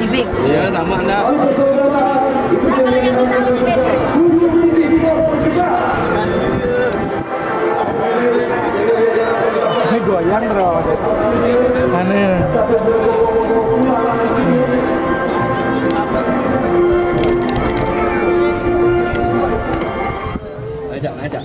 Cibik. Iya, sama Anda. Goyang terus. Aneh. Ajak.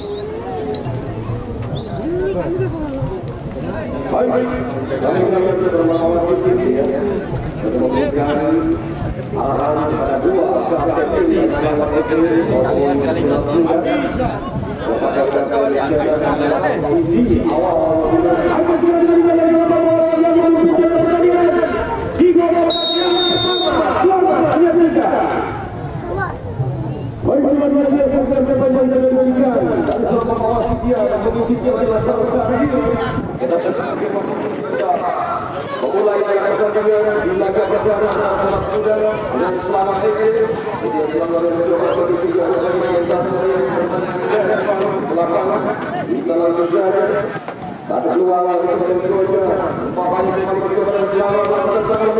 Memulai dari di laga perdana anak muda dan selama ini dia selalu mencoba berpikir belakangan di dalam sejarah satu dua sebagai keluarga bapaknya memang mencoba dan selalu melakukan sangat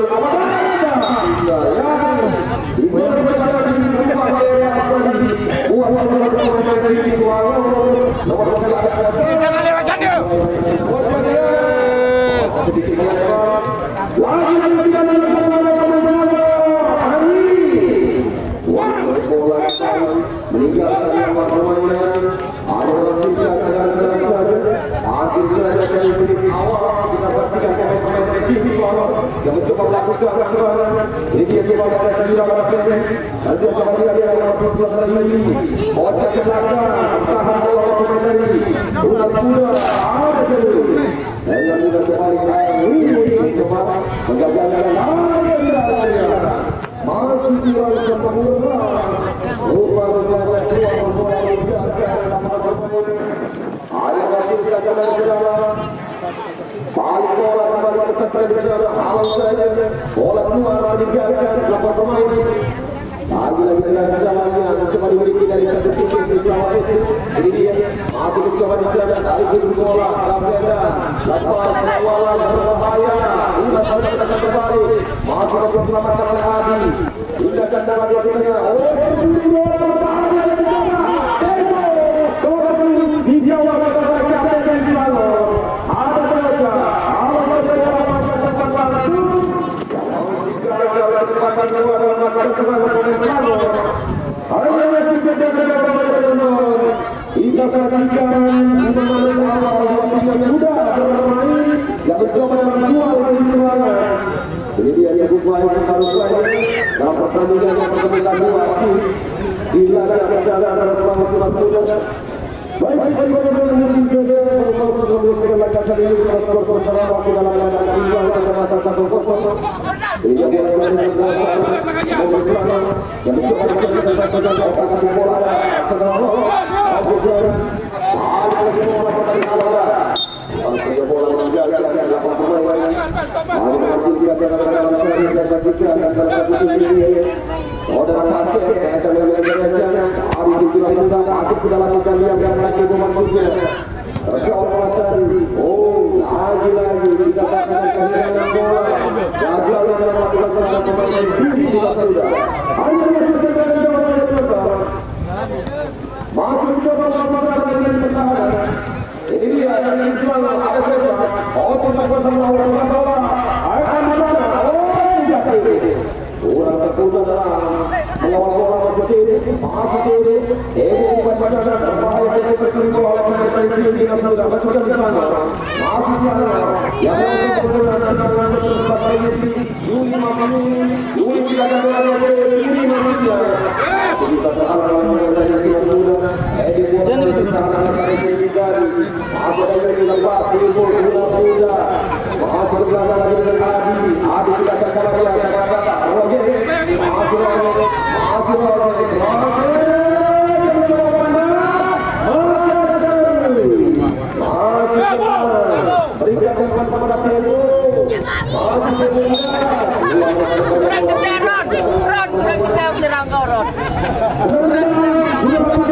Jangan lewat sana. yang mencoba melakukan serangan ini dia kembali ada Syirah Rafiq dan sama dia dalam 11 hari ini bocah ke belakang tahan bola dari Unas Muda ada seluruh dan yang sudah kembali ini coba menggagalkan masih kurang sempurna lupa berjaga keluar bola ada masih berjaga dalam balik bola kembali ke sasaran besar halau saja bola keluar meninggalkan 8 pemain lagi jalannya coba diberi dari satu titik di bawah itu ini dia masih mencoba diserang tarik ujung bola Lapenda lepas pengawalan berbahaya Unas Muda kembali masih diselamatkan oleh Adi tindakan bola di tengah bola berbahaya di tengah tempo coba terus dijawab oleh kapten Benzimano ada saja kita saksikan sudah bermain yang mencoba menjual di serangan. Ini dia yang baik harus dalam pertandingan yang berkomunikasi waktu di laga perdana antara selama Unas Muda. Baik teman-teman juga laga kali ini terus bersama masih dalam laga kedua kata 1-0. Ini dia yang bersama yang mencoba mencetak bola setelah bola menjaga lapangan pemain. Masih kita saksikan salah satu tim saudara basket akan menjaga hari itu akhir sudah lakukan yang lagi memasuknya. Terjauh tadi. Oh, lagi kita saksikan kehilangan bola. Gagal dalam melakukan salah pemain di sudah. Hanya masih kita masih mencoba melakukan dengan pertahanan. Ini dia yang dijual ada saja. Oh, tidak bersama orang bola. Akan sana. Oh, tidak ini. Kurang sempurna dalam mengawal bola masih kiri. Ini pada berbahaya dari terkendali oleh pemain tim Unas Muda. Masukkan di sana. Masih sana. Yang Yuli masih Yuli tidak ada bola Yuli masih dia. Kita berharap dari Unas Muda. Jangan itu. Masih ada yang dilepas di Unas Muda. Masih berjalan lagi dengan Adi tidak terkalah lagi berikan umpan kepada Tempo. Kurang kita Ron, kurang kita menyerang kau Ron. Kurang kita menyerang.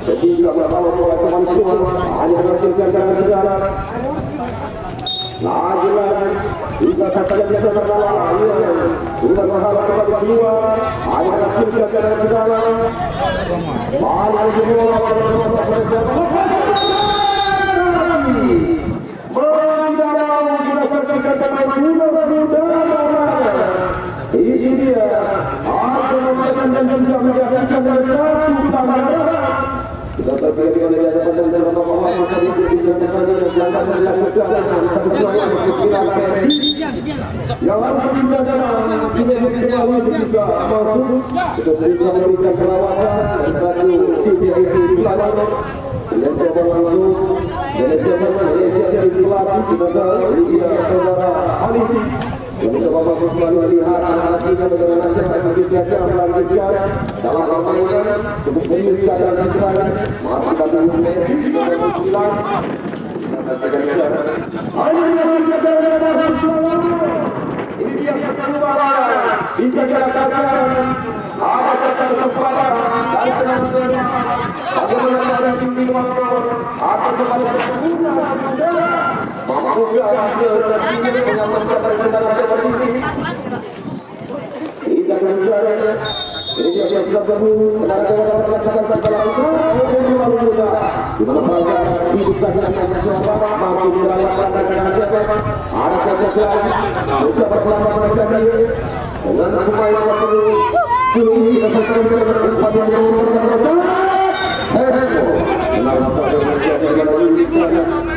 Jadi kalau teman-teman hanya menghasilkan negara lajulah jika sasaran bisa terlalu sudah berharap kepada kedua hanya menghasilkan negara malah semua kita saksikan kemajuan ini dia aku mengatakan dan menjadikan satu tangga kita tersedia di hadapan dan Allah tadi di jangan dilakukan yang harus kita dalam kita sekali bisa masuk kita bisa memberikan perawatan dan satu TPIP selalu yang berlangsung dan jangan Malaysia dari luar kita dia saudara Ali yang Bapak selalu lihat hasilnya bagaimana kita bisa melanjutkan dalam permainan cukup serius dan kita masih datang Messi dan Milan ini dia keluar bisa dikatakan ada satu kesempatan dari teman-teman bagaimana cara tim atau sebaliknya mampu hasil tertinggi dengan mencapai posisi tidak bisa ini dia sudah berhubung dengan di mana mereka hidup dengan siapa mampu dilakukan ada kecelakaan ucapan selamat mereka dengan supaya perlu kita selesai dengan yang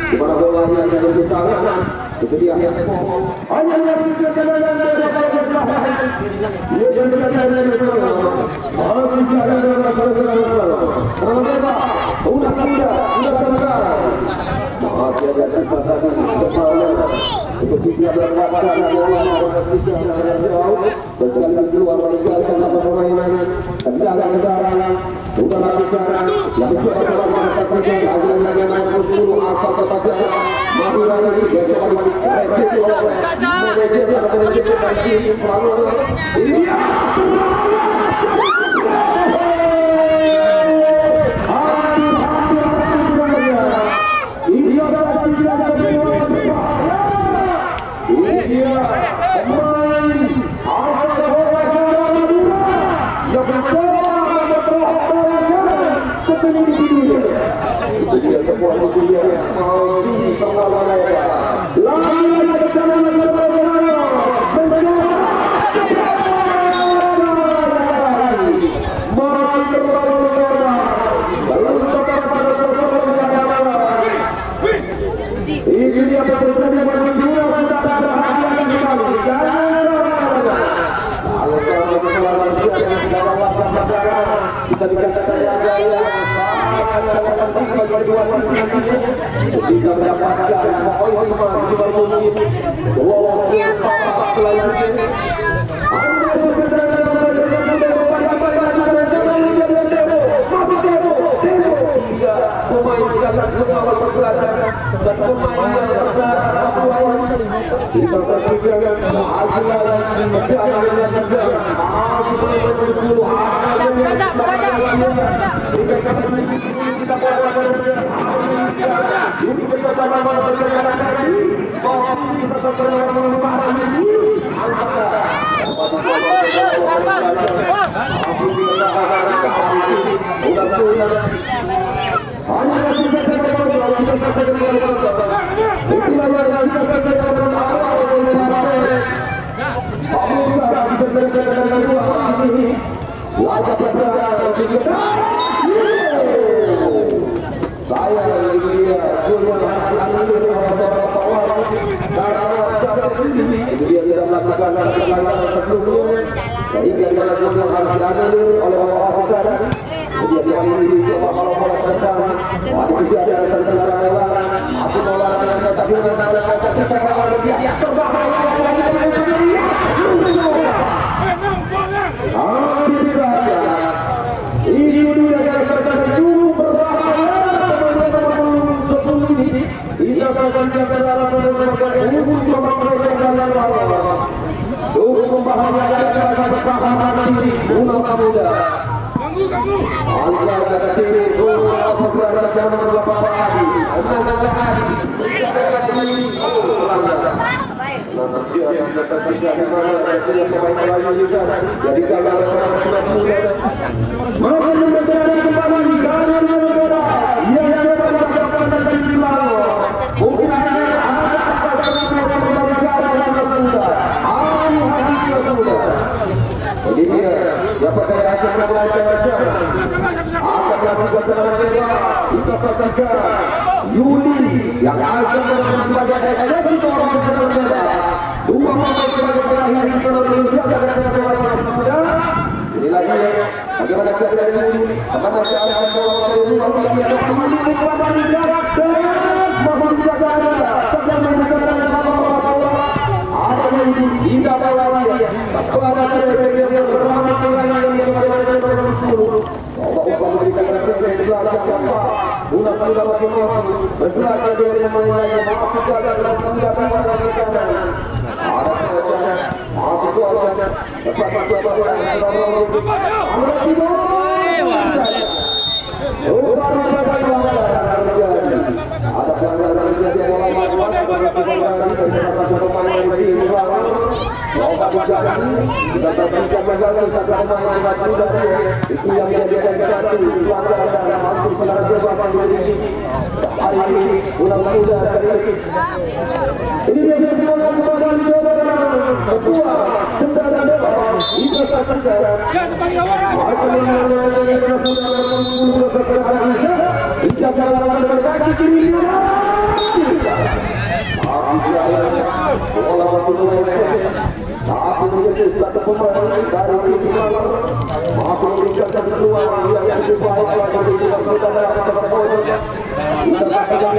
di mana bolanya ada di tangan itu dia yang hanya menghasilkan kemenangan dari yang berada di masih ada kesempatan untuk bisa berpasangan sekaligus keluar meninggalkan permainan kendaraan bukan lakukan yang coba menyaksikan agar bagaimana 10 asal tetapi Madura yang coba bisa dikatakan sangat penting bagi kedua bisa mendapatkan poin semaksimal mungkin selanjutnya pemain sekaligus mengawal pergerakan dan pemain yang bergerak kita saksikan dia tidak melakukan sebelumnya sehingga dia harus dianulir oleh Allah Subhanahu Yuli yang akan sebagai eksekutor bendera, dua pemain sebagai terakhir di seluruh Indonesia inilah dia bagaimana keadaan Yuli, bagaimana keadaan bola itu yang menjadikan satu masuk hari ini ulang muda ini biasa bola kembali coba sebuah tentara dewa itu saksikan bola tapi menjadi satu pemain dari tim masuk meningkatkan kedua yang lebih baik lagi di dalam saudara sepak bola kita saksikan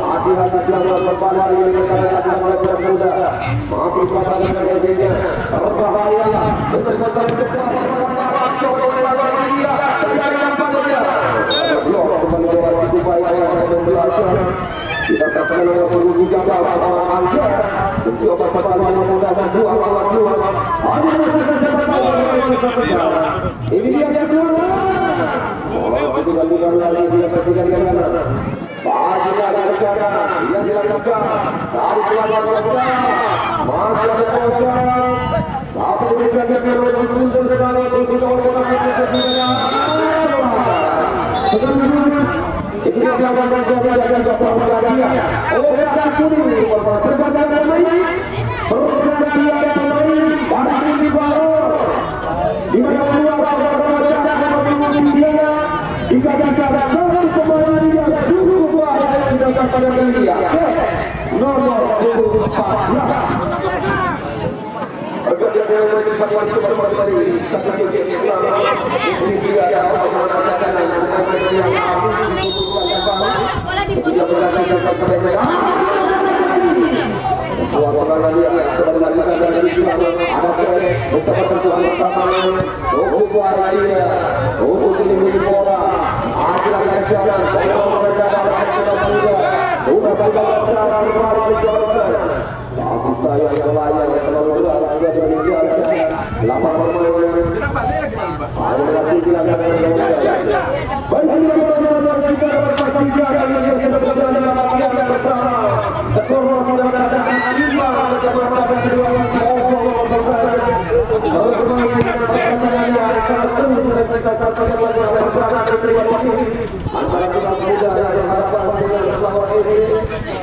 hati-hati dalam berbahaya yang dikatakan oleh pemuda maafkan kesalahan kerjanya berbahaya dengan cepat kita saksikan yang perlu dijaga anda mencoba sebagai mudah dan dua ada ini dia yang kedua kita lagi dia saksikan dengan bagi negara yang dilakukan dari selama negara masih ada proses apa yang terjadi untuk segala itu itu yang akan terjadi dan perhatian oleh anak kuning perhatian pemain dari di bawah di mana dikatakan seorang pemain yang cukup baik tidak saksikan dia nomor 14 agar dia menempatkan coba dari satu game Islam ini dia yang mengatakan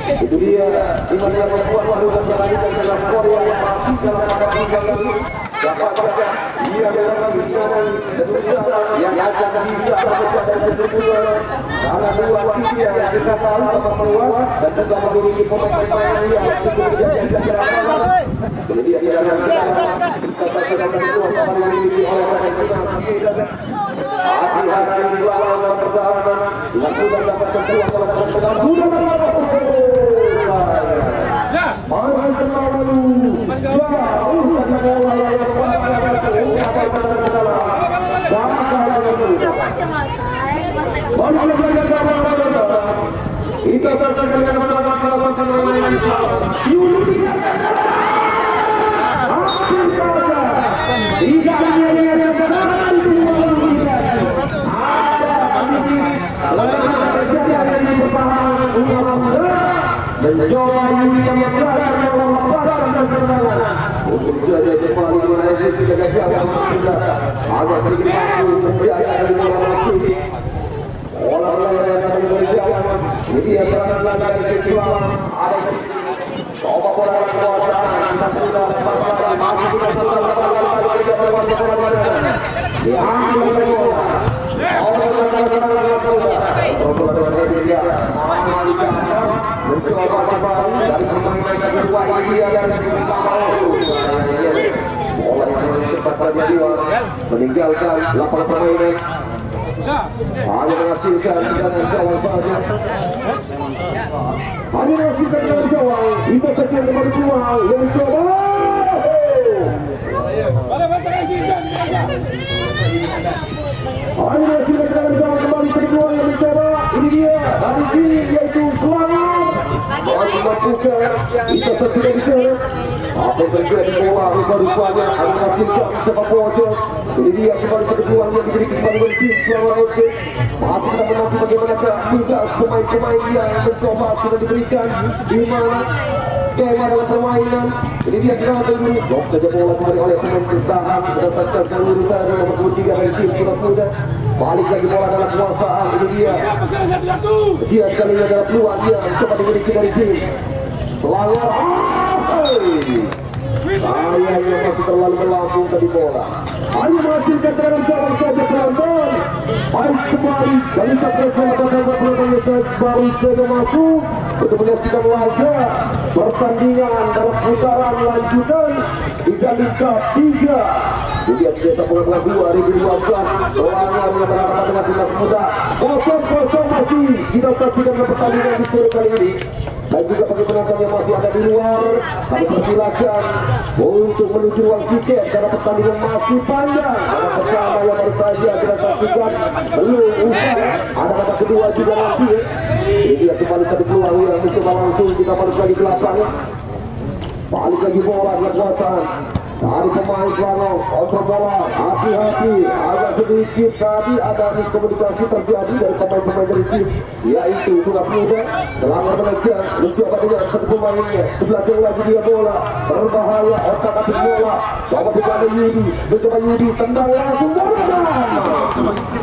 itu dia di mana yang membuat waduh dan mengalihkan skor yang masih dalam Dia adalah yang akan bisa dari kedua karena dua tim yang kita tahu sama keluar dan juga memiliki pemain-pemain yang cukup menjadi jadi dia dalam kita saksikan semua yang dimiliki oleh mereka. Hati-hati suara pertahanan yang sudah dapat terbuat oleh pertahanan masih terlalu jauh kita saksikan mencoba yang untuk saja kembali menaiki tidak agak sedikit mampu menjaga dari lagi orang-orang yang akan berjalan jadi yang serangan lagi dari kejualan ada coba bola kekuasaan kita sudah masih kita sudah diambil dari bola mencoba kembali dari permainan kedua ini dari bola yang cepat terjadi meninggalkan lapangan permainan hanya menghasilkan dengan jauh saja hanya menghasilkan dengan jauh kita saja kembali keluar yang mencoba hanya menghasilkan dengan jauh kembali kedua yang mencoba ini dia dari sini yaitu Selamat kita saksikan di sana apa yang terjadi bola rupa-rupanya ada menghasilkan sepak bola ini dia kembali kedua yang diberi kembali berhenti Selamat FC masih kita menanti bagaimana tugas pemain-pemain yang mencoba sudah diberikan di mana skema dalam permainan ini dia kita tunggu blok saja bola kembali oleh pemain bertahan berdasarkan seluruh dari nomor 23 dari tim Surat Muda balik lagi bola dalam kekuasaan ini dia sekian kalinya dalam peluang dia coba dimiliki dari tim Selamat sayangnya masih terlalu melambung tadi bola hanya menghasilkan dengan jalan saja pelan-pelan baik kembali dari Satgas Selatan baru saja masuk untuk menyaksikan laga pertandingan dalam putaran lanjutan di Galin Cup 3 di Desa Bola 2012 pelanggan yang berhadapan dengan Timnas Muda 0-0 masih kita saksikan pertandingan di sore kali ini dan juga bagi penonton yang masih ada di luar kami persilakan untuk menuju ruang tiket karena pertandingan masih panjang karena pertama yang baru saja kita saksikan belum usai ada babak kedua juga nanti ini dia kembali satu peluang yang mencoba langsung kita balik lagi ke lapangan balik lagi bola di kekuasaan dari pemain Selangor kontrol bola hati-hati agak sedikit tadi ada miskomunikasi terjadi dari pemain-pemain dari tim yaitu Surat Muda Selangor Malaysia mencoba dengan satu pemainnya di belakang lagi dia bola berbahaya otak-atik bola coba kepada Yudi mencoba Yudi tendang langsung bola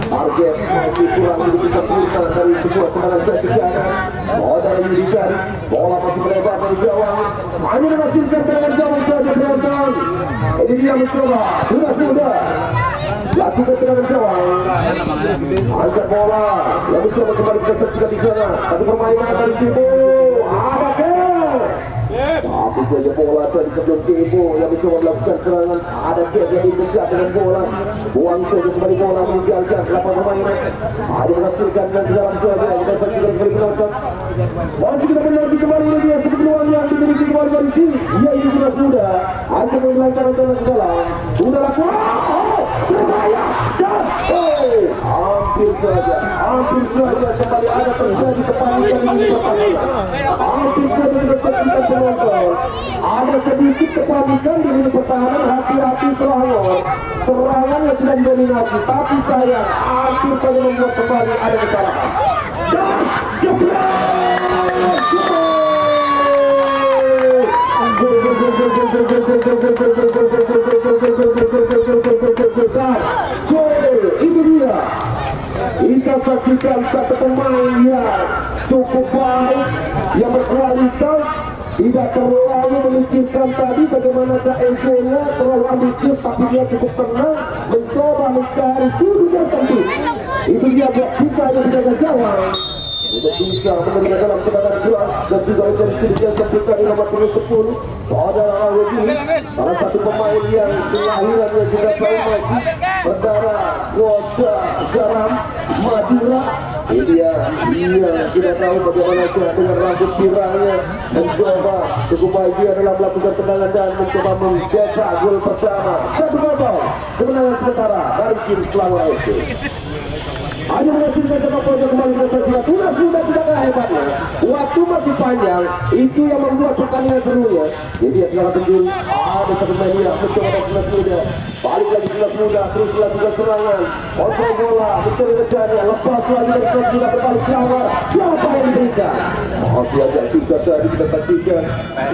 target masih kurang bisa pulihkan dari sebuah kemenangan kejaran saudara Yudi cari bola masih melebar dari gawang hanya menghasilkan dengan jauh saja penonton ini dia mencoba Surat Muda lakukan tendangan jauh angkat bola yang mencoba kembali ke sesuatu di sana satu permainan dari Timbo ada tapi saja bola tadi sebelum Timbo yang mencoba melakukan serangan ada yang dikejar dengan bola buang saja kembali bola meninggalkan lapangan permainan ada menghasilkan dan dalam saja kita saksikan kembali penonton masih kita menanti kembali ini dia satu peluang yang dimiliki kembali dari tim yaitu Surat Muda ada mengelancar rencana ke dalam sudah lakukan berbahaya dan hampir saja kembali ada terjadi kepanikan di pertandingan hampir saja kita saksikan penonton ada sedikit kepanikan di lini pertahanan hati-hati Selangor serangan yang sudah didominasi tapi sayang hampir saja membuat kembali ada kesalahan dan itu dia kita saksikan satu pemain yang cukup baik yang berkualitas tidak terlalu memikirkan tadi bagaimana EJ-nya terlalu ambisius, tapi dia cukup tenang mencoba mencari sudut yang sempit. Itu dia buat kita yang menjaga gawang untuk bisa menerima dalam tendangan jelas dan juga mencari sudut yang sempit dari nomor 10 saudara Awedi, salah satu pemain yang kelahirannya juga masih berdarah roda garam Madura. Ini dia tidak tahu bagaimana dengan rambut pirangnya mencoba cukup baik dia dalam melakukan tendangan dan mencoba mencetak gol pertama. 1-0 kemenangan sementara dari tim Selangor FC. Hanya menghasilkan sepak bola kembali ke Tunas Muda tidak kalah hebatnya. Waktu masih panjang, itu yang membuat pertandingan serunya. Jadi adalah betul ada satu main yang mencoba dari Tunas Muda. Balik lagi Tunas Muda, terus dilakukan serangan. Kontrol bola, betul rencana, lepas lagi dari Tunas Muda berbalik Selangor. Siapa yang diberikan? Masih agak susah tadi kita saksikan.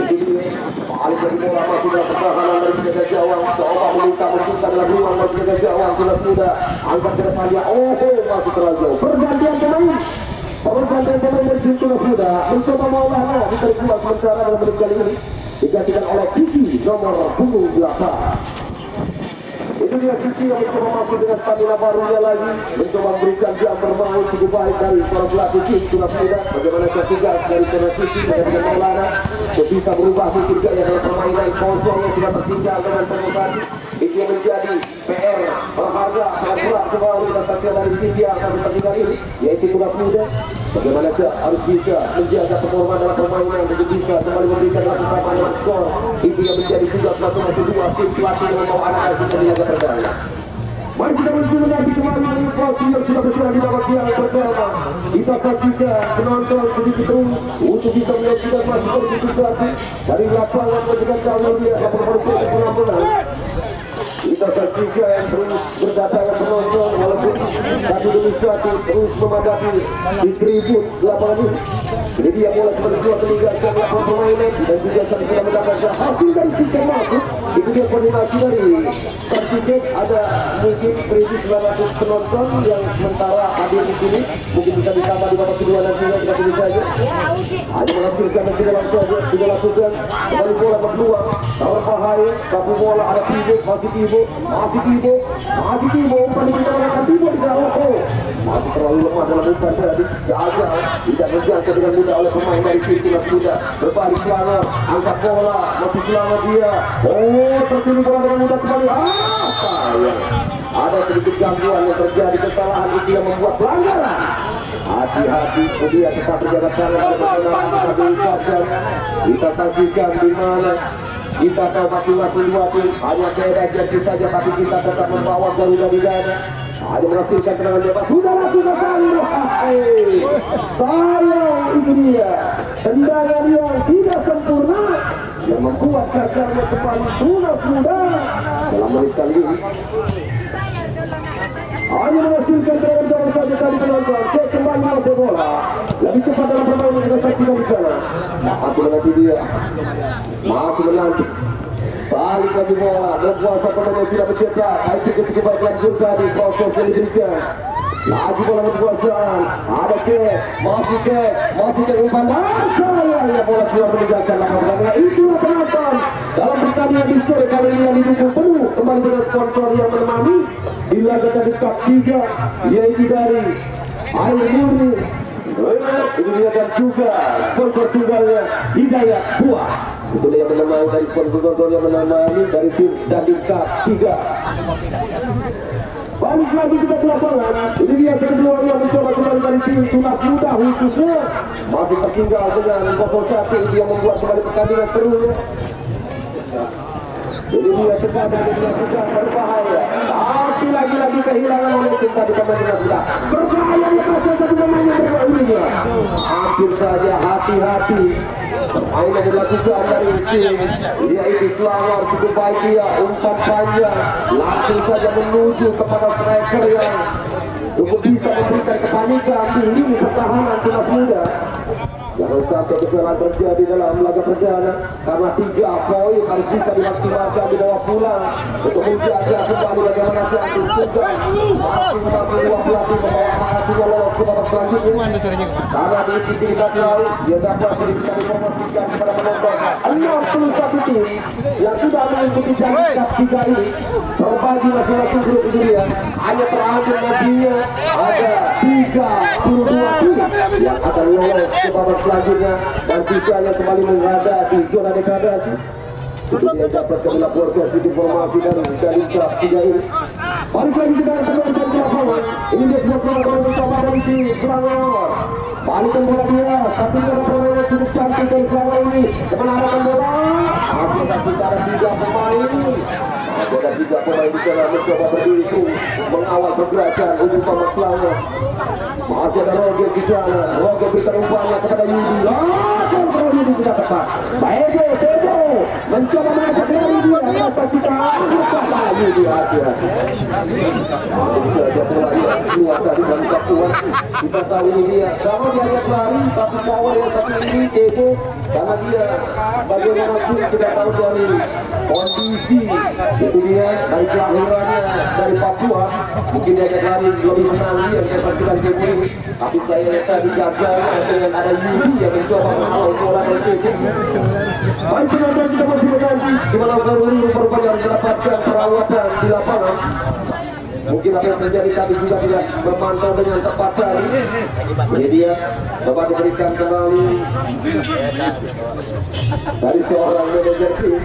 Ini dia. Balik lagi bola masuk dalam pertahanan dari penjaga gawang. Coba meminta dalam ruang dari penjaga gawang Tunas Muda. Angkat ke depannya. Masih terlalu jauh. Pergantian pemain dari tim Tunas Muda mencoba Maulana ditarik keluar sementara dalam menit kali ini digantikan oleh Kiki nomor 28. Itu dia Kiki yang mencoba masuk dengan stamina barunya lagi, mencoba memberikan jam bermain cukup baik dari para pelatih tim Tunas Muda. Bagaimana tugas dari Tunas Kiki dengan Maulana bisa berubah mungkin gaya dalam permainan kosong yang sudah tertinggal dengan penuh. Itu yang menjadi PR berharga sangat berat kembali kita saksikan dari tim yang akan bertandingan ini, yaitu Tunas Muda. Bagaimana harus bisa menjaga performa dalam permainan dan bisa kembali memberikan lapisan dengan skor. Itu yang menjadi tugas masing-masing dua tim pelatih yang membawa anak-anak kita menjaga pertandingan. Mari kita mencoba kembali posisi yang sudah berjalan di babak yang pertama. Kita saksikan penonton sedikit terus untuk bisa menyaksikan masih begitu satu dari lapangan menjaga kalau dia lapangan penampungan. Kita saksikan terus berdatangan penonton walaupun satu demi satu terus memadati di tribun lapangan ini. Jadi dia mulai berdua meninggalkan lapangan permainan dan juga sudah mendapatkan hasil dari sistem masuk. Itu dia koordinasi dari Persib. Ada mungkin 1.900 penonton yang sementara hadir di sini. Mungkin bisa ditambah di babak kedua nanti kita pilih saja. Hanya menghasilkan dan tidak langsung saja sudah lakukan kembali bola berpeluang. Dalam bahaya, tapi bola ada Tibo, masih Tibo, umpan diberikan Tibo di sana. Masih terlalu lemah dalam umpan tadi. Gagal, tidak menjangkau dengan mudah oleh pemain dari tim Tunas Muda. Berbalik Selangor, angkat bola, masih Selangor dia. Terpilih bola dengan mudah kembali. Sayang. Ada sedikit gangguan yang terjadi, kesalahan itu yang membuat pelanggaran. Hati-hati, dia tetap berjaga tangan. Kita saksikan di mana kita tahu masing-masing dua tim hanya beda jersey saja, tapi kita tetap membawa Garuda di dada. Hanya menghasilkan tendangan bebas. Sudah lakukan sayang, itu dia tendangan yang tidak sempurna yang membuat gagalnya kembali Tunas Muda dalam menit kali ini. Hanya menghasilkan tendangan saja tadi penonton. Cek kembali masuk bola lebih cepat dalam permainan kita saksikan di sana. Masih menanti dia, masih menanti. Balik lagi bola, berkuasa pemain sudah mencetak. Itu ketika bagian gol tadi proses yang diberikan. Lagi bola berkuasaan, ada masih ke umpan dan sayangnya bola sudah meninggalkan lapangan. Itulah penonton dalam pertandingan di sore kali ini yang didukung penuh kembali dengan sponsor yang menemani di laga tadi Cup 3, yaitu dari Air Murni. Ini dia dan juga sponsor tunggalnya Hidayat Buah. Itu dia yang menemani dari sponsor yang menemani dari tim Dandim Cup 3. Balik lagi kita ke lapangan. Ini dia kedua yang mencoba kembali dari tim Tunas Muda khususnya masih tertinggal dengan 0-1 yang membuat kembali pertandingan serunya. Jadi dia terkadang dilakukan berbahaya, tapi lagi-lagi kehilangan oleh tim tadi pemain Tunas Muda. Berbahaya lepasnya satu pemain yang berbahaya. Hampir saja, hati-hati. Permainan dilakukan dari tim yaitu Selangor, cukup baik dia, umpan panjang langsung saja menuju kepada striker yang cukup bisa memberikan kepanikan di lini pertahanan Tunas Muda. Jangan sampai kesalahan terjadi dalam laga perdana karena 3 poin harus bisa dimaksimalkan dibawa pulang untuk menjaga kembali bagaimana Jantung sudah masing-masing 2 pelatih membawa hatinya lolos ke babak selanjutnya. Karena di integritas lalu dia dapat sedikit informasikan kepada penonton 61 tim yang sudah mengikuti Jantung Cup 3 ini terbagi masing-masing grup itu dia hanya terakhir nantinya ada 32 tim yang akan lolos ke babak selanjutnya dan sisanya kembali berada di zona degradasi. Itu dia dapat kami laporkan sedikit informasi dari Jantung Cup 3 ini. Balik lagi kita akan di lapangan. Ini dia sebuah permainan bersama dari tim Selangor. Balikan bola dia, satu kali permainan cukup cantik dari Selangor ini. Kemenangan bola. Masih kita ada 3 pemain. Masih ada 3 pemain di sana mencoba berdiri mengawal pergerakan ujung tombak Selangor. Masih ada Roger di sana. Roger berikan umpannya kepada Yudi. Kontrol Yudi tidak tepat. Tebo mencoba mengajak lari dia. Rasa kita buka Yudi hati-hati. Bisa saja bola dia keluar tadi dari Kapuan. Kita tahu ini dia. Kalau dia ajak lari tapi power yang satu ini Tebo karena dia bagaimanapun tidak tahu dari kondisi itu dia dari kelahirannya dari Papua mungkin dia ajak lari lebih menang dia saksikan Tebo ini tapi saya lihat tadi gagal dengan ada Yudi yang mencoba mengawal bola dari Tebo. Baik penonton kita masih menanti di mana Ferruri berupaya mendapatkan perawatan di lapangan. Mungkin apa yang terjadi tadi juga tidak memantau dengan tepat tadi. Ini dia coba diberikan kembali dari seorang manajer tim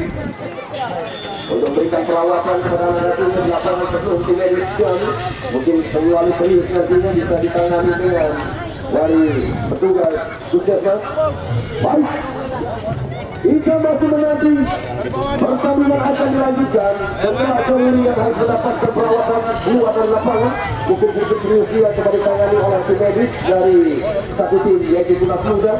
untuk memberikan perawatan kepada nantinya di lapangan sebelum tim medis kami. Mungkin terlalu serius nantinya bisa ditangani dengan dari petugas puskesmas. Baik. Kita masih menanti pertandingan akan dilanjutkan setelah Ferruri yang harus mendapatkan perawatan luar dari lapangan. Mungkin sedikit serius dia coba ditangani oleh tim medis dari satu tim yaitu Tunas Muda.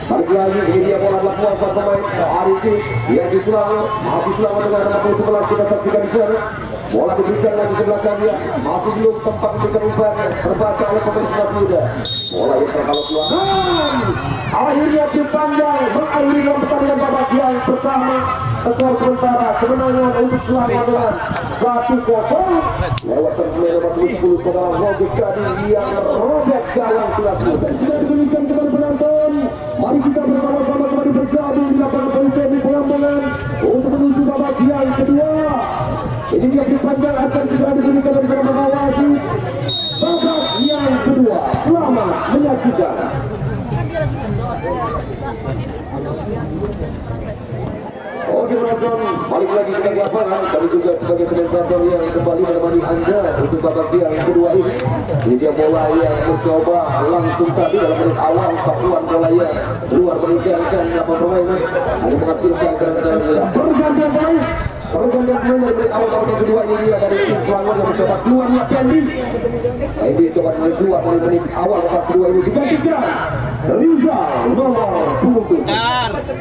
Balik lagi ini dia bola adalah kuasa pemain Arifin yaitu Selangor. Masih Selangor dengan nomor 11 kita saksikan di sana. Bola diberikan lagi ke belakang dia. Masih belum tempat memberikan umpannya terbaca oleh pemain Tunas Muda. Bola yang terhalau keluar. Akhirnya tim panjang mengakhiri dalam pertandingan babak yang pertama. Skor sementara kemenangan untuk Selangor dengan 1-0 lewat pemain nomor 10 saudara Roger Gading yang merobek gawang Tunas Muda. Sudah diberikan kepada penonton. Mari kita bersama-sama kembali bergabung di lapangan Politeknik Pelambangan untuk menuju babak yang kedua. Ini dia tim panjang akan segera diberikan dan bisa mengawasi babak yang kedua. Selamat menyaksikan. Oke penonton, balik lagi ke lapangan. Kami juga sebagai komentator yang kembali menemani Anda untuk babak yang kedua ini. Ini dia bola yang mencoba langsung tadi dalam menit awal satuan bola yang keluar meninggalkan lapangan permainan. Hanya menghasilkan pergantian pemain. Pergantian pemain dari menit awal babak yang kedua ini dia dari tim Selangor yang mencoba keluarnya Kendi. Nah, ini coba keluar dari menit awal babak kedua ini digantikan Rizal nomor 27.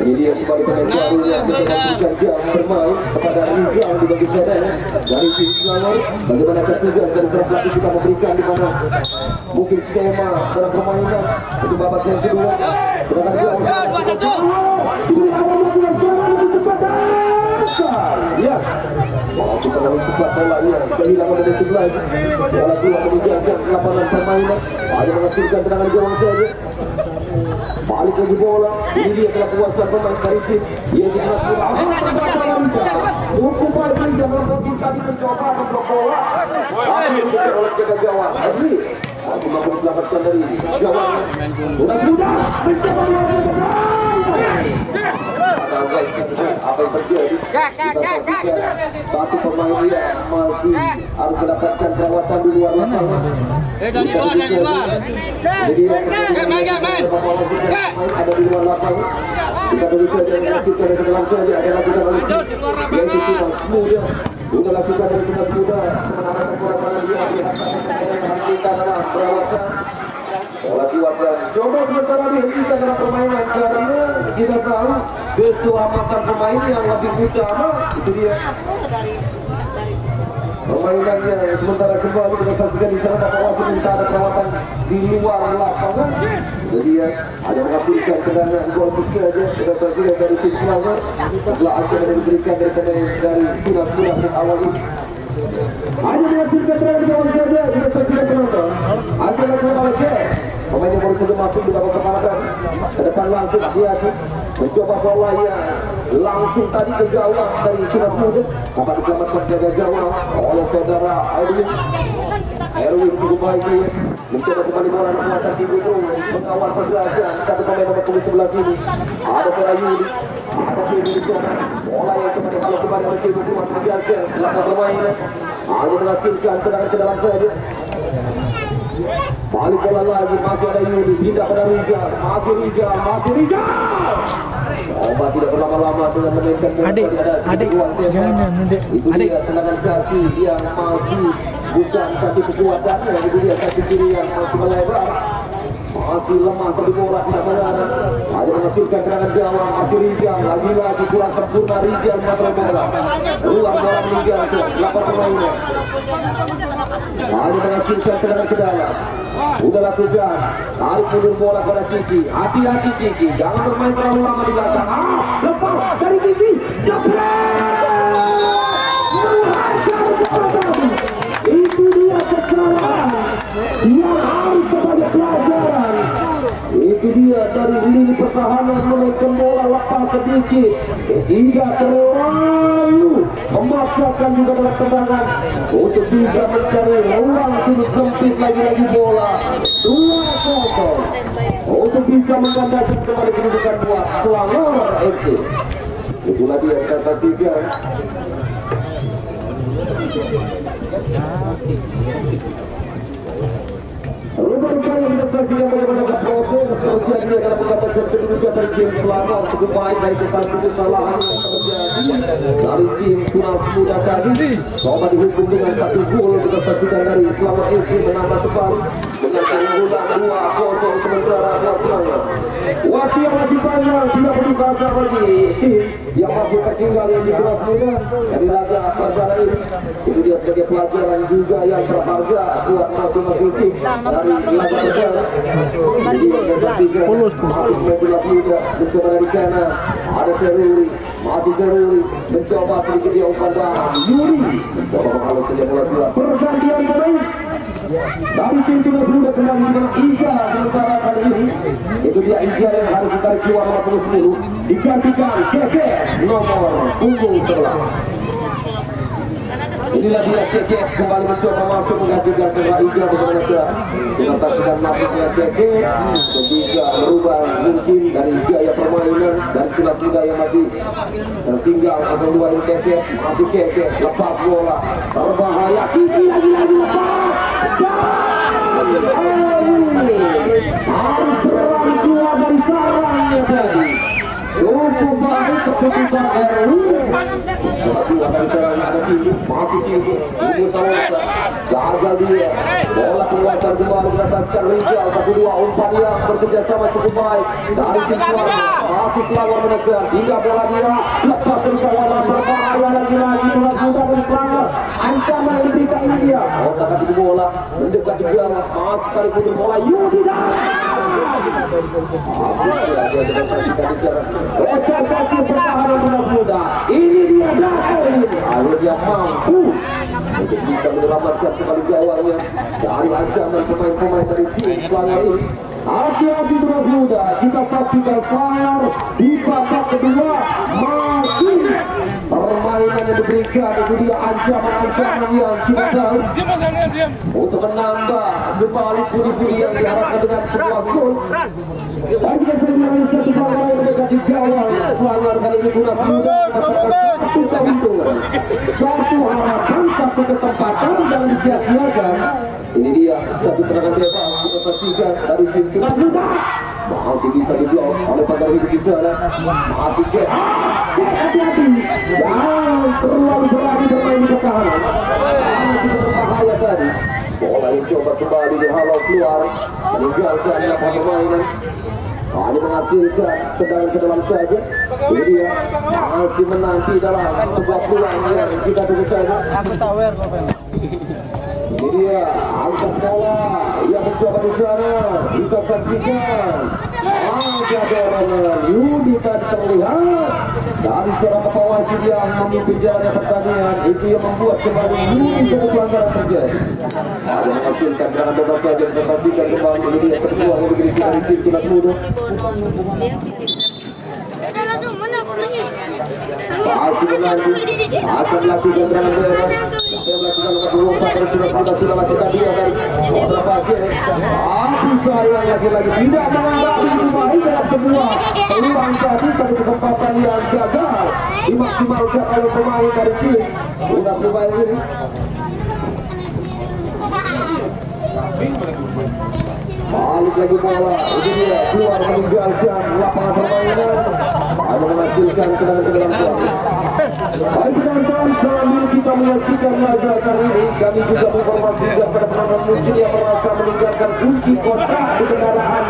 Ini dia kembali pemain baru yang memberikan jam bermain kepada Rizal di bagian kanan dari tim Selangor. Bagaimana tugas dari seorang pelatih kita memberikan di mana mungkin skema dalam permainan untuk babak yang kedua. Ya, waktu terlalu cepat bola ya kehilangan detik lagi. Bola keluar meninggalkan lapangan permainan. Hanya menghasilkan tendangan gawang saja. Balik lagi bola. Ini dia telah kuasa pemain dari tim. Dia tidak punya. Cukup balik lagi dalam posisi tadi mencoba memblok bola. Akhirnya dikejar oleh jaga gawang. Adli masih mampu diselamatkan dari gawang. Tunas Muda mencoba apa yang terjadi? Satu pemain dia masih harus mendapatkan perawatan di luar lapangan. Dari luar. Jadi ada di luar lapangan. Kita bisa melakukan dari dalam saja ada lakukan oleh yaitu Tunas Muda. Sudah lakukan dari Tunas Muda kemenangan perawatan dia dihentikan dalam perawatan. Bola keluarkan. Coba sementara dihentikan dalam permainan karena kita tahu keselamatan pemain yang lebih utama itu dia. permainannya sementara kembali kita saksikan di sana Bapak wasit minta ada perawatan di luar lapangan. Jadi ya ada menghasilkan tendangan gol saja kita saksikan dari tim Selangor setelah akan diberikan dari Tunas Muda awal ini. Hanya menghasilkan tendangan gol saja kita saksikan penonton. Adalah kembali pemain yang baru saja masuk di babak pertama ke depan langsung dia mencoba bola ya langsung tadi ke gawang dari Tunas Muda dapat diselamatkan jaga gawang oleh saudara Erwin cukup baik dia mencoba kembali bola menguasai tim itu mengawal pergerakan satu pemain nomor 11 ini ada Serayudi ada tim di sana bola yang kembali kalau kembali oleh tim itu masih dibiarkan setelah permainan hanya menghasilkan tendangan ke dalam saja. Balik bola lagi, masih ada Yudi, pindah pada Rijal, masih Rijal. Coba tidak berlama-lama dengan menaikkan bola tadi ada jangan itu dia tendangan kaki yang masih bukan kaki kekuatannya, itu dia kaki kiri yang masih melebar, masih lemah tapi bola tidak mengarah. Ada menghasilkan tendangan gawang, masih Rijal, lagi-lagi kurang sempurna Rijal mengatur bola. Keluar bola Rijal ke 8 pemainnya. Hanya menghasilkan tendangan ke dalam. Udah lakukan, tarik mundur bola pada Kiki. Hati-hati Kiki, jangan bermain terlalu lama di belakang. Lepas dari Kiki, jebret, menghajar bola tadi. Itu dia kesalahan yang harus sebagai pelajaran. Itu dia dari lini pertahanan menaikkan bola lepas sedikit, tidak terlalu memaksakan juga dalam tendangan untuk bisa mencari ruang sudut sempit lagi-lagi bola 2-0 untuk bisa menggandakan kembali kedudukan buat Selangor FC. Itulah dia kita saksikan. Rupanya kita saksikan bagaimana proses terjadi dalam mendapatkan kedudukan dari tim Selangor cukup baik dari kesalahan yang terjadi dari tim Tunas Muda tadi. Coba dihukum dengan 1 gol kita saksikan dari Selangor FC menambah kembali dengan keunggulan 2-0 sementara buat Selangor. Waktu yang masih panjang tidak berasa bagi tim yang masih tertinggal yang di Tunas Muda dari laga perdana ini. Itu dia sebagai pelajaran juga yang berharga buat masing-masing tim dari laga perdana. Jadi kita saksikan masih Tunas Muda mencoba dari kanan, ada Seruri, masih Seruri mencoba sedikit dia umpan dan Yuri mencoba mengalau saja bola pergantian pemain dari tim Tunas Muda kembali dengan Ija sementara kali ini itu dia Ija yang harus ditarik keluar nomor 10 digantikan Keke nomor punggung sebelah. Inilah dia Keke kembali mencoba masuk menggantikan sebelah Ija bagaimana kita saksikan masuknya Keke ketiga merubah mungkin dari gaya permainan dan Tunas Muda yang masih tertinggal 0-2 ini Keke masih Keke lepas bola berbahaya Kiki lagi-lagi lepas harus berlari keluar dari sarangnya tadi. Cukup baik keputusan Erwin. Keluar dari sarangnya ada tinggi, masih tinggi. Ibu Salosa gagal dia. Bola penguasaan kembali kita saksikan Rijal 1-2 umpan yang bekerja sama cukup baik dari tim Selangor. Masih Selangor menekan hingga bola dia lepas dari kawalan berbahaya lagi-lagi Tunas Muda dari Selangor. Ancaman yang diberikan ini dia. Otak itu bola mendekat di gawang. Masih kali putar bola Yudi Ocak kaki pertahanan Tunas Muda. Ini dia Erwin. Akhirnya mampu untuk bisa menyelamatkan kembali gawangnya dari ancaman pemain-pemain dari tim Selangor ini. Hati-hati Tunas Muda, kita saksikan Selangor di babak kedua makin permainan yang diberikan itu dia ancaman-ancaman yang kita tahu untuk menambah kembali pundi-pundi yang diharapkan dengan sebuah gol. Dan kita sering satu bola yang mendekati gawang Selangor kali ini Tunas Muda mendapatkan satu keuntungan, satu harapan, satu kesempatan jangan disia-siakan. Ini dia satu tendangan bebas kita saksikan dari tim Tunas Muda. Masih bisa diblok oleh Pagar Hidup di sana. Masih hati-hati. Jangan terlalu berani bermain di pertahanan. Masih berbahaya saja tadi. Bola yang coba kembali dihalau keluar, meninggalkan lapangan permainan. Hanya menghasilkan tendangan ke dalam saja. Ini dia masih menanti dalam sebuah peluang yang kita tunggu saja. Ini dia angkat bola yang mencoba di sana. Bisa saksikan ada dorongan Yudi tadi terlihat dari seorang pawasi yang memimpin jalannya pertandingan. Itu yang membuat kembali Yudi satu pelanggaran terjadi. Ada menghasilkan dengan bebas saja. Kita saksikan kembali ini dia satu peluang yang diberikan dari tim Tunas Muda. Masih menanti akan melakukan serangan bebas. Saya melakukan nomor 24 sudah lakukan dia dari bola bagian. Tapi sayang lagi-lagi tidak menganggap itu baik dalam semua peluang tadi. Satu kesempatan yang gagal dimaksimalkan oleh pemain dari tim Tunas Muda ini. Balik lagi bola, ini dia keluar meninggalkan lapangan permainan. Ada menghasilkan tendangan ke dalam gawang. Baik teman-teman, sambil kita menyaksikan laga kali ini, kami juga menginformasikan kepada penonton mungkin yang merasa meninggalkan kunci kotak di kendaraan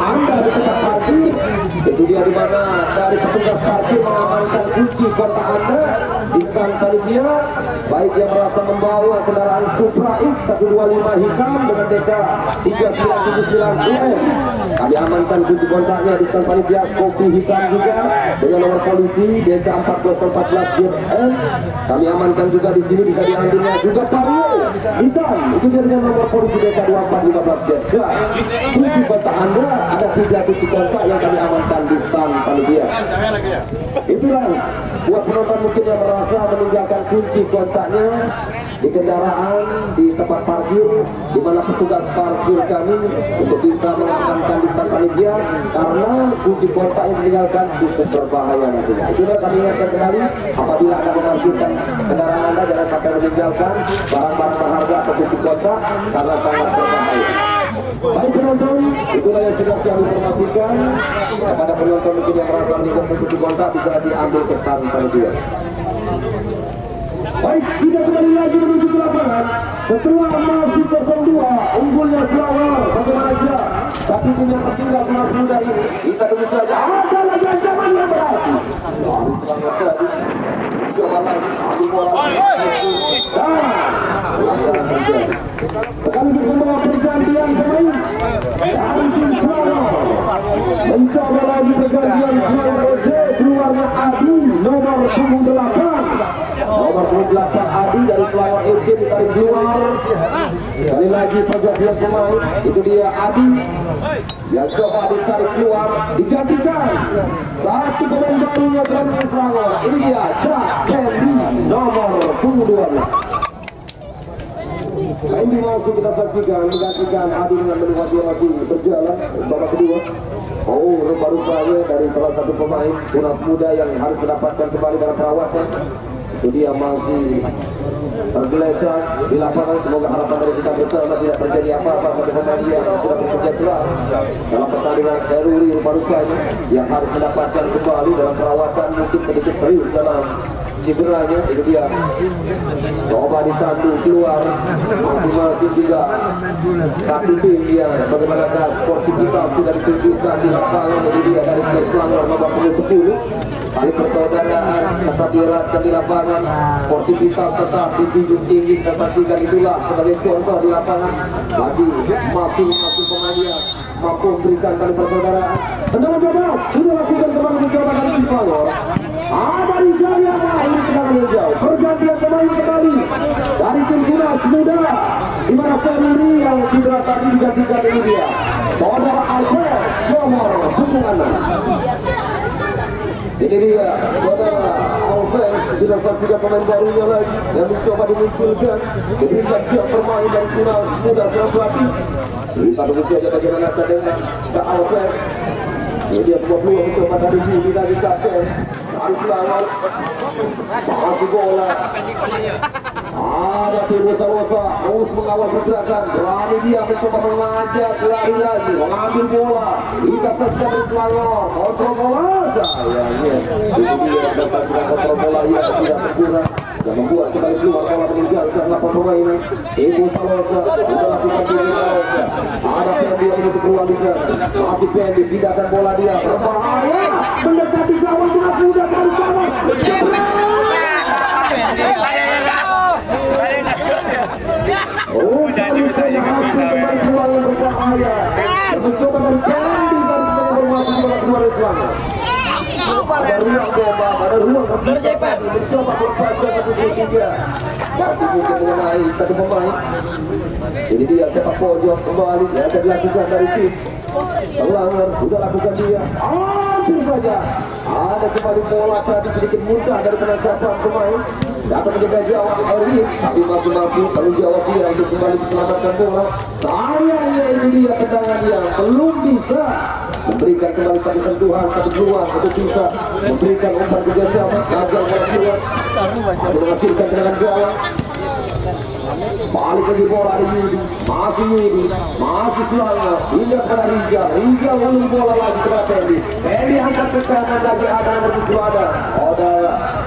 Anda di tempat parkir. Itu dia di mana dari petugas parkir mengamankan kunci kotak Anda di stand panitia. Baik yang merasa membawa kendaraan Supra X 125 hitam dengan DK 3979 kami amankan kunci kontaknya di stand panitia. Kopi hitam juga dengan nomor polisi DK 4014 JM kami amankan juga di sini. Bisa diambilnya juga Vario hitam itu dia dengan nomor polisi DK 2415 JM. Kunci kontak Anda ada 3 kunci kontak yang kami amankan di stand panitia. Itulah buat penonton mungkin yang merasa meninggalkan kunci kontaknya di kendaraan di tempat parkir, di mana petugas parkir kami untuk bisa mengamankan di stand panitia karena kunci kontak yang meninggalkan cukup berbahaya nantinya. Itulah kami ingatkan kembali, apabila Anda memarkirkan kendaraan Anda jangan sampai meninggalkan barang-barang berharga atau kunci kontak karena sangat berbahaya. Baik penonton, itulah yang sudah kami informasikan kepada penonton mungkin yang merasa meninggalkan kunci kontak bisa diambil ke stand panitia. Baik, kita kembali lagi menuju ke lapangan. Setelah masih 02, unggulnya Selangor. Bagaimana aja? Satu tim yang tertinggal Tunas Muda ini. Kita tunggu saja. Ada lagi ancaman yang berarti. Dari Selangor tadi. Coba lagi. Ambil bola. Dan pelanggaran terjadi. Sekaligus membawa pergantian pemain dari tim Selangor. Mencoba lagi pergantian Selangor FC. Keluarnya Adi nomor 8. Nomor 28 Adi dari Selangor FC ditarik keluar. Sekali lagi pergantian pemain. Itu dia Adi yang coba ditarik keluar, digantikan satu pemain barunya dari Selangor. Ini dia Cak Kendi nomor 22. Ini langsung kita saksikan menggantikan Adi dengan melihat dia masih berjalan babak kedua. Oh, rupa-rupanya dari salah satu pemain Tunas Muda yang harus mendapatkan kembali dalam perawatan. Itu dia masih tergeletak di lapangan. Semoga harapan dari kita bersama tidak terjadi apa-apa pada pemain yang sudah bekerja keras dalam pertandingan Seruri rupa-rupanya yang harus mendapatkan kembali dalam perawatan, mungkin sedikit serius dalam cederanya. Itu dia coba ditandu keluar masing-masing juga satu tim yang bagaimanakah sportivitas sudah ditunjukkan di lapangan. Itu dia dari Selangor nomor 10. Kali persaudaraan tetap dieratkan di lapangan, sportivitas tetap dijunjung tinggi. Kita saksikan itulah sebagai contoh di lapangan bagi masing-masing pemain yang mampu memberikan kali persaudaraan. Tendangan bebas sudah lakukan kembali mencoba dari Selangor. Ada di jam yang lain tendangan yang jauh. Pergantian pemain kembali dari tim Tunas Muda, di mana Seruri yang cedera tadi digantikan ini dia saudara Alfred nomor 6. Ini dia saudara Alfred sudah saksikan pemain barunya lagi yang mencoba dimunculkan. Ketika dia bermain dari Tunas Muda seorang pelatih. Kita tunggu saja bagaimana dengan Cak Alfred. Ini dia sebuah peluang mencoba dari Yudi dari Kapten dari Selangor. Masih bola. Ada Pirusa-Rosa terus mengawal pergerakan. Berani dia mencoba mengajak lari lagi, mengambil bola. Kita saksikan dari Selangor. Kontrol bola sayangnya. Itu dia dapat kontrol bola yang tidak sempurna. yang membuat kembali keluar bola meninggalkan lapangan permainan. Ibu Salosa sudah lakukan diri Salosa. Ada Pendi yang menutup ruang di sana. Masih Pendi pindahkan bola dia berbahaya mendekati gawang Tunas Muda dari kanan. Oh, jadi saya kembali keluar yang berbahaya. Mencoba dari Pendi dari bermasuk bola keluar dari selama. Ada ruang bola, ada ruang berjalan. Mencoba berpas ke satu tiga. Masih mungkin mengenai satu pemain. Ini dia sepak pojok kembali yang akan dilakukan dari tim. Pelanggar sudah lakukan dia. Hampir saja. Ada kembali bola tadi sedikit mudah dari penangkapan pemain. Dapat menjaga jawab Erwin. Tapi mampu lalu jawab dia untuk kembali diselamatkan bola. Sayangnya ini dia tendangan yang belum bisa memberikan kembali satu sentuhan, satu peluang untuk bisa memberikan umpan kerjasama. Gagal bola keluar. Ada menghasilkan tendangan gawang. Balik lagi bola dari Yudi, masih Selangor, hingga kepada Riga lalu bola lagi kepada Pendi angkat ke kanan lagi ada nomor 7 ada,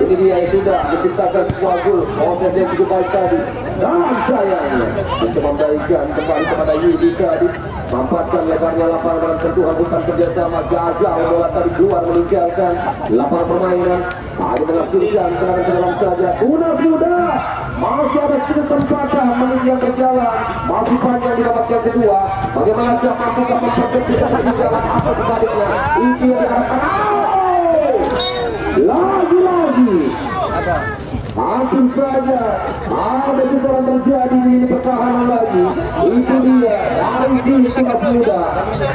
ini dia yang sudah menciptakan sebuah gol, proses yang cukup baik tadi, dan sayangnya mencoba memberikan kembali kepada Yudi tadi, mampatkan lebarnya lapangan dalam sentuhan bukan kerjasama, gagal bola tadi keluar meninggalkan lapangan permainan, hanya menghasilkan tendangan ke dalam saja, Tunas Muda masih ada kesempatan menit yang berjalan, masih panjang di babak yang kedua. Bagaimana dia mampu memperkecilkan di jalan apa sebaliknya? Itu yang diharapkan. Lagi-lagi hampir saja ada kesalahan terjadi di pertahanan lagi. Itu dia dari tim Tunas Muda.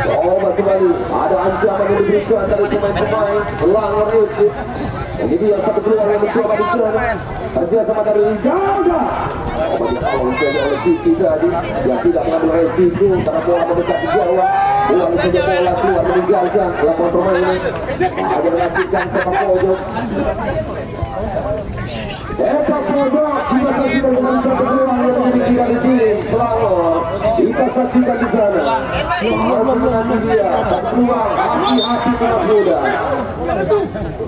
Coba kembali ada ancaman yang diberikan dari pemain-pemain Selangor FC. Ini dia satu peluang yang mencoba di sana. Kerja sama dari Rijaga. Oleh Siti tadi yang tidak mengambil resiko karena bola mendekat di gawang. Ulang saja bola keluar meninggalkan lapangan permainan. Ada menghasilkan sepak pojok. Sepak pojok sudah saksikan dengan satu peluang yang dimiliki dari tim Selangor. Kita saksikan di sana. Masih menanti dia satu peluang hati-hati Tunas Muda.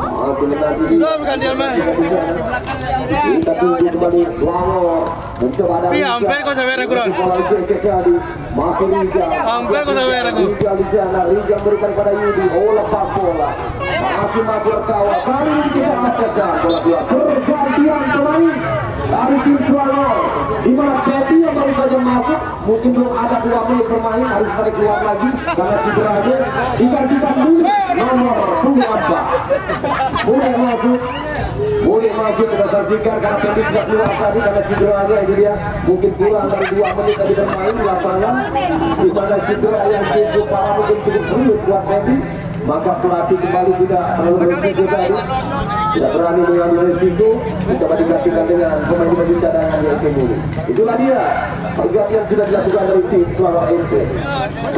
Masih menanti dia. Kita tunggu kembali Selangor mencoba ada hampir kau sampai kurang. Masih Riga. Hampir kau sampai Riga di sana. Riga berikan pada Yudi. Oh, lepas bola. Masih maju berkawal. Kali ini kita katakan bola dua. Pergantian pemain dari tim Selangor. Di mana Pendi yang baru saja masuk, mungkin belum ada 2 menit bermain, harus tarik keluar lagi karena cederanya. Digantikan dulu nomor 24. Boleh masuk kita saksikan karena Pendi sudah keluar tadi karena cederanya. Ini dia mungkin kurang dari 2 menit tadi bermain di lapangan. Di mana cedera yang cukup parah mungkin cukup serius buat Pendi. Maka pelatih kembali tidak terlalu berisiko tadi, tidak berani mengambil risiko, coba digantikan dengan pemain-pemain cadangan yang kembali. Itulah dia pergantian sudah dilakukan dari tim Selangor FC.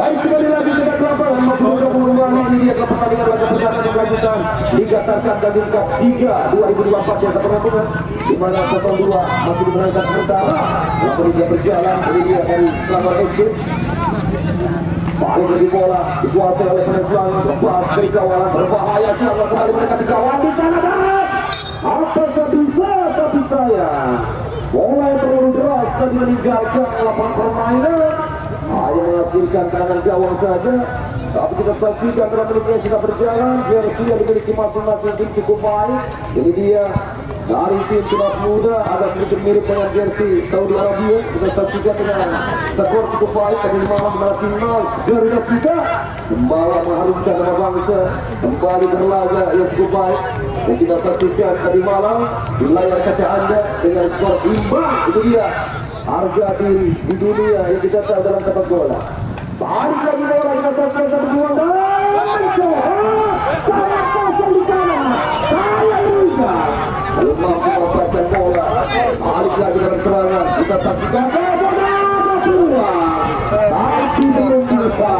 Baik, kembali lagi ke lapangan masuk ke pengumuman. Ini dia pertandingan laga perdana yang lanjutan Liga Tarkam Daging Cup 3 2024 yang satu penampungan di mana 02 masih dimenangkan sementara. Lalu dia berjalan, ini dia dari Selangor FC. Balik lagi bola dikuasai oleh pemain Selangor, lepas dari kawalan berbahaya. Selangor kembali mendekati kawalan di sana dan apa bisa tapi sayang bola yang terlalu deras tadi meninggalkan lapangan permainan, hanya menghasilkan tendangan gawang saja. Tapi kita saksikan dalam menitnya sudah berjalan, jersey yang dimiliki masing-masing tim cukup baik. Ini dia dari tim Tunas Muda, ada sedikit mirip dengan jersey Saudi Arabia. Kita saksikan dengan skor cukup baik tadi malam di mana timnas Garuda kita kembali mengharumkan nama bangsa, kembali berlaga yang cukup baik. Dan kita saksikan tadi malam di layar kaca Anda dengan skor imbang. Itu dia harga diri di dunia yang kita tahu dalam sepak bola. Balik lagi bola, kita saksikan satu peluang dan saya kosong di sana. Saya Riga lalu masih mendapatkan bola. Balik lagi dalam serangan, kita saksikan peluang, tapi belum bisa.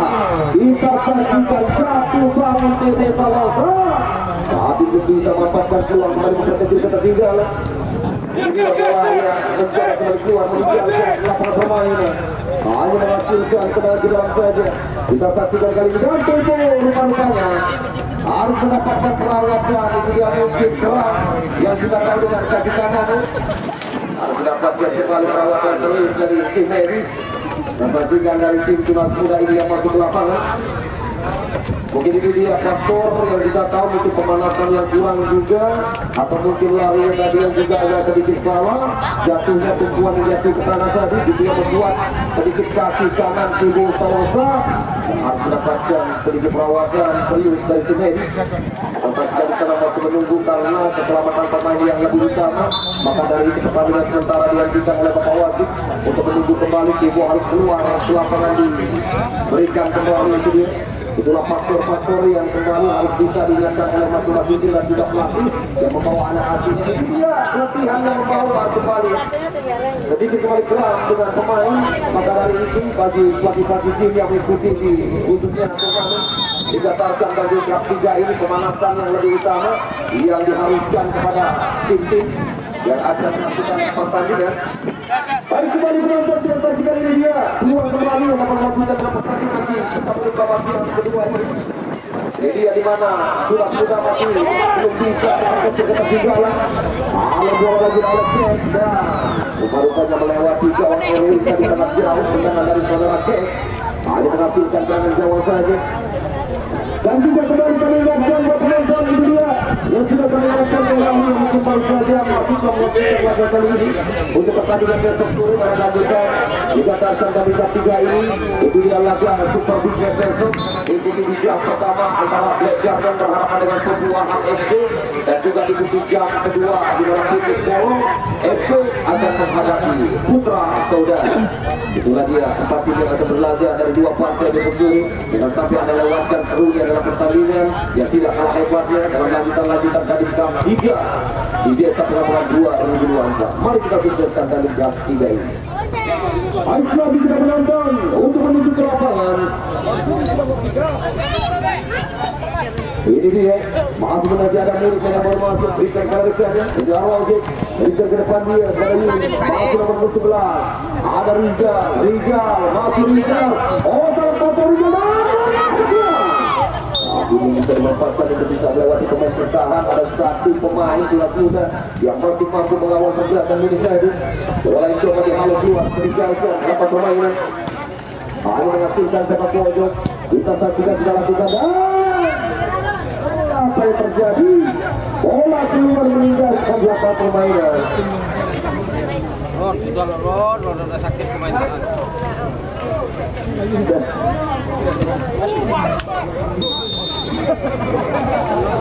Kita saksikan satu bangun TT Salosa, tapi belum bisa mendapatkan peluang kembali memperkecil ketertinggalan. Ini bola yang mencoba kembali keluar meninggalkan lapangan permainan, hanya menghasilkan tendangan ke dalam saja. Kita saksikan kali ini dan tempo rupa-rupanya harus mendapatkan perawatan. Itu dia mungkin kerang yang sudah tahu dengan kaki kanan harus mendapatkan kembali perawatan serius dari tim medis. Dan saksikan dari tim Tunas Muda ini yang masuk ke lapangan. Mungkin ini dia faktor yang kita tahu, mungkin pemanasan yang kurang juga, atau mungkin lari yang tadi yang juga agak sedikit salah, jatuhnya tumpuan yang jatuh ke tanah tadi, itu yang membuat sedikit kaki kanan tubuh Salosa harus mendapatkan sedikit perawatan serius dari tim medis. Saksikan di sana masih menunggu karena keselamatan pemain yang lebih utama, maka dari itu pertandingan sementara dihentikan oleh Bapak Wasit untuk menunggu kembali Kibo harus keluar ke lapangan diberikan kembali itu dia. Itulah faktor-faktor yang kembali harus bisa diingatkan oleh masing-masing tim dan juga pelatih yang membawa anak asuh. Dia latihan yang membawa kembali sedikit kembali keras dengan pemain. Maka dari itu bagi pelatih tim yang mengikuti di khususnya turnamen dikatakan bagi klub 3 ini pemanasan yang lebih utama yang diharuskan kepada tim-tim yang akan melakukan pertandingan. Baik, kembali menonton kita saksikan ini dia keluar kembali yang akan melakukan pertandingan di sebelum babak yang kedua ini. Ini dia di mana sudah masih belum bisa melakukan ketertinggalan. Kalau bola lagi oleh Kek dan rupa-rupanya melewati gawang Erwin tadi sangat jauh tendangan dari saudara Kek. Hanya menghasilkan jangan jauh saja. Dan juga kembali kami ingatkan buat penonton itu dia yang sudah kami ingatkan yang mungkin baru saja masuk ke menyaksikan laga kali ini untuk pertandingan besok sore pada lanjutan dikatakan dari Liga 3 ini. Itu dia laga Super Big Match besok, ikuti di jam pertama antara Black Garden berhadapan dengan Perjuangan FC, dan juga ikuti jam kedua di mana Bisnis Polo FC akan menghadapi Putra Saudara. Itulah dia tempat tim yang akan berlaga dari dua partai besok sore. Jangan sampai anda lewatkan serunya dalam pertandingan yang tidak kalah hebatnya dalam lanjutan Dandim Cup 3 di Desa Pelabuhan 2 2024. Mari kita sukseskan Dandim Cup 3 ini. Baik, lagi kita menonton untuk menuju ke lapangan. Ini dia masih menanti ada murid yang baru masuk, berikan kelebihannya dari awal game, berikan ke depan dia pada Yuli, masuk nomor 11 ada Rizal, masih Rizal, oh salah pasang Rizal, ini bisa dimanfaatkan untuk bisa melewati pemain bertahan. Ada satu pemain Tunas Muda yang masih mampu mengawal pergerakan ini tadi. Bola yang coba dihalau keluar, meninggalkan dapat permainan. Hanya menghasilkan sepak pojok. Kita saksikan sudah lakukan. Apa yang terjadi? Bola keluar meninggalkan dapat permainan. Ron ada sakit pemain tangan.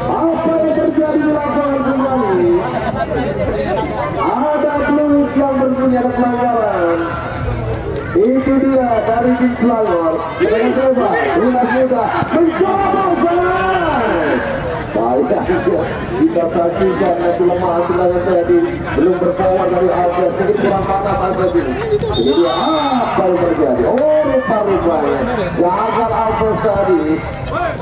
Apa yang terjadi di lapangan kembali? Ada peluit yang berbunyi ada pelanggaran. Itu dia dari tim Selangor. Kita coba, Tunas Muda mencoba jalan. Baik, kita saksikan masih lemah sebenarnya tadi, belum berpower dari Alves, sedikit kurang panas Alves ini. Jadi dia apa yang terjadi? Oh, rupa-rupanya gagal Alves tadi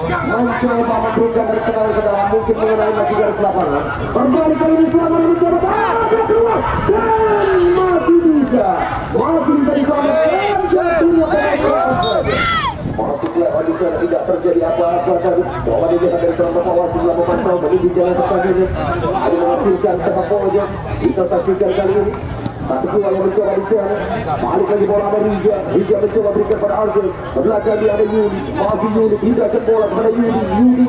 mencoba memberikan dari tengah ke dalam, mungkin mengenai masih garis lapangan. Berbalik kali ini Selangor mencoba keluar dan masih bisa diselamatkan jatuhnya pemain. Masih kelihatan di sana tidak terjadi apa-apa tadi. Coba dilihat dari seorang Bapak Wasit dalam memantau menuju jalan pertandingan. Ada menghasilkan sepak pojok. Kita saksikan kali ini. Satu dua yang mencoba di sana. Balik lagi bola ada Rija mencoba berikan pada Alvin. Belakang dia ada Yudi. Masih Yudi hindahkan bola kepada Yudi.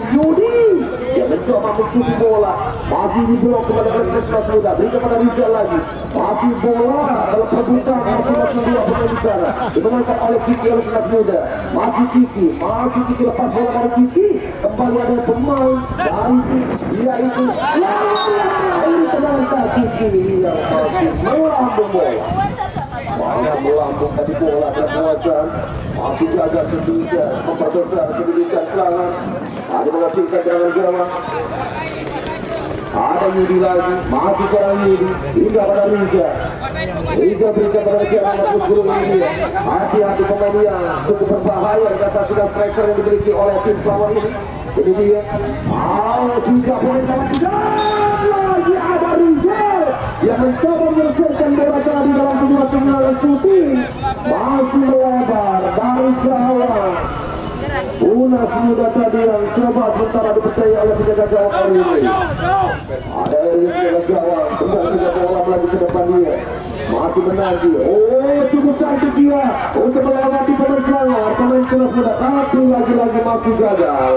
Dia mencoba mencuci bola. Masih diblok kepada Tunas Muda. Berikan pada Rija lagi. Masih bola dalam perbukaan masing-masing dua pemain di sana. Dimenangkan oleh Kiki oleh Tunas Muda. Masih Kiki lepas bola dari Kiki. Kembali ada pemain dari dia itu. Ini tenangkan Kiki yang masih melambung bola. Melambung tadi bola dan kekuasaan. Masih jaga sesungguhnya memperbesar kedudukan Selangor. Ada menghasilkan serangan gawang. Ada Yudi lagi, masih seorang Yudi. Hingga pada Rija berikan pada Kiara Markus Guru ini. Hati-hati pemain yang cukup berbahaya. Kita saksikan striker yang dimiliki oleh tim Selangor ini. Ini dia. Juga pemain dalam lagi ada Rija yang mencoba menyelesaikan bola tadi dalam sebuah tendangan shooting. Masih melebar dari gawang. Tunas Muda tadi yang coba sementara dipercaya oleh penjaga gawang kali ini. Ada yang penjaga gawang, kembali sudah bola lagi ke depan dia. Masih menanti. Oh, cukup cantik dia untuk melewati pemain Selangor, pemain Tunas Muda, tapi lagi-lagi masih gagal.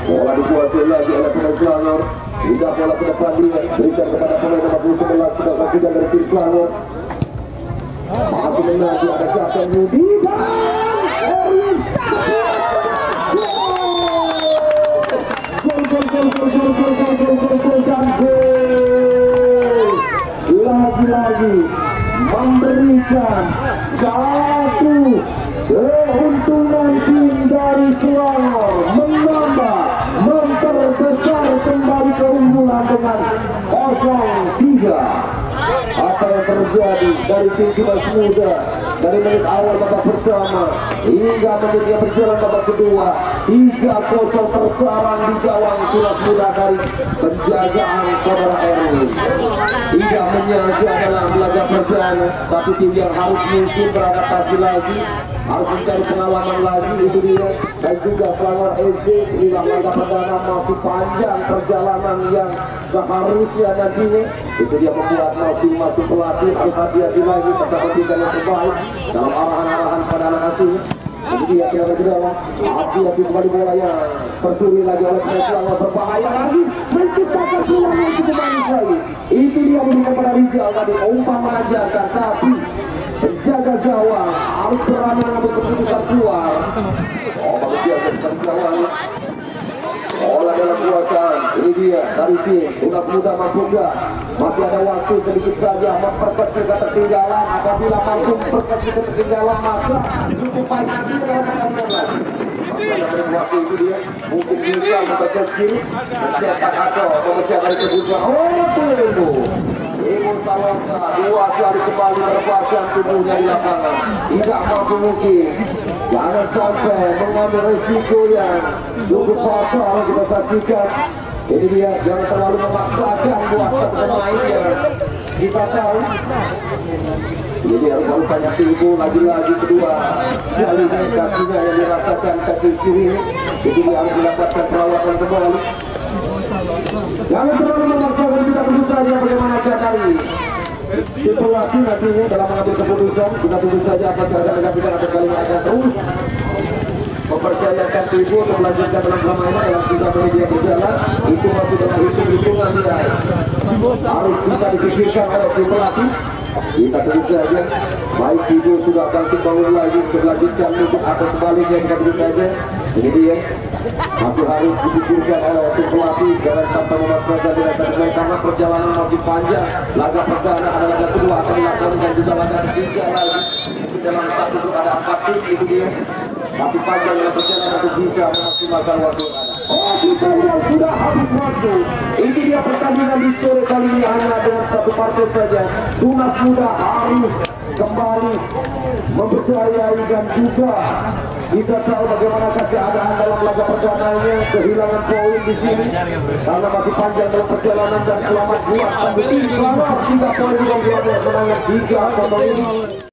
Bola dikuasai lagi oleh pemain Selangor. Tidak bola ke depan dia, berikan kepada pemain nomor 11 sudah kasih dari tim Selangor. Masih menanti, ada siapa yang lagi-lagi memberikan satu keuntungan tim dari Selangor, menambah, memperbesar kembali keunggulan dengan 0-3. Apa yang terjadi dari tim Tunas Muda dari menit awal babak pertama hingga menit yang berjalan babak kedua, 3-0 tersarang di gawang Tunas Muda dari penjagaan saudara Erwin. Tidak menyangka dalam laga perdana, satu tim yang harus mungkin beradaptasi lagi, harus mencari pengalaman lagi, itu dia. Dan juga Selangor FC di laga perdana masih panjang perjalanan yang seharusnya nantinya. Itu dia membuat masing-masing pelatih harus hati-hati lagi pertandingan yang terbaik dalam arahan-arahan pada anak asuh. Itu dia kira kedua, hati-hati kembali bola yang tercuri lagi oleh pemain Selangor, berbahaya lagi, menciptakan peluang yang cukup manis lagi. Itu dia memberikan pada Rizal tadi, umpan mengajarkan, tapi penjaga gawang harus berani mengambil keputusan keluar. Oh, bagus dia penjaga gawang. Bola dalam kuasaan, ini dia dari tim Tunas Muda mampu enggak? Masih ada waktu sedikit saja memperkecil ketertinggalan. Apabila mampu memperkecil ketertinggalan, maka cukup baik dia dalam pertandingan lagi. Pada waktu itu dia mungkin bisa memperkecil, mencetak atau memecah dari kebutuhan. Oh, Pelemu Imon Salonsa, dua jari kembali merebaskan tubuhnya di lapangan. Tidak mampu mungkin. Jangan sampai mengambil resiko yang cukup fatal. Kita saksikan. Ini dia, jangan terlalu memaksakan buat satu pemain yang kita tahu. Ini dia harus banyak tipu lagi-lagi kedua kali kakinya yang dirasakan kaki kiri. Itu dia harus mendapatkan perawatan kembali. Jangan terlalu memaksakan, kita tunggu saja bagaimana dari si pelatih nantinya dalam mengambil keputusan. Kita tunggu saja apakah akan mengajukan atau kali akan terus mempercayakan ibu untuk melanjutkan dalam permainan dalam 3 menit dia berjalan. Itu masih dengan hitung-hitungan dia harus bisa dipikirkan oleh si pelatih. Kita tunggu saja, baik ibu sudah bangkit bangun lagi untuk melanjutkan untuk atau sebaliknya. Kita tunggu saja. Ini dia masih harus dipikirkan oleh si pelatih. Jangan sampai memaksakan tidak terbaik karena perjalanan masih panjang. Laga perdana ada laga kedua akan dilakukan dan juga laga ketiga lagi. Dalam satu itu ada 4 tim. Itu dia masih panjang dalam perjalanan untuk bisa memaksimalkan waktu yang ada. Oh, kita yang sudah habis waktu. Ini dia pertandingan di sore kali ini hanya dengan 1 partai saja. Tunas Muda harus kembali mempercayai dan juga kita tahu bagaimana keadaan dalam laga perdananya, kehilangan poin di sini karena masih panjang dalam perjalanan dan selamat buat tim Selangor 3 poin di menangkan 3-0 ini.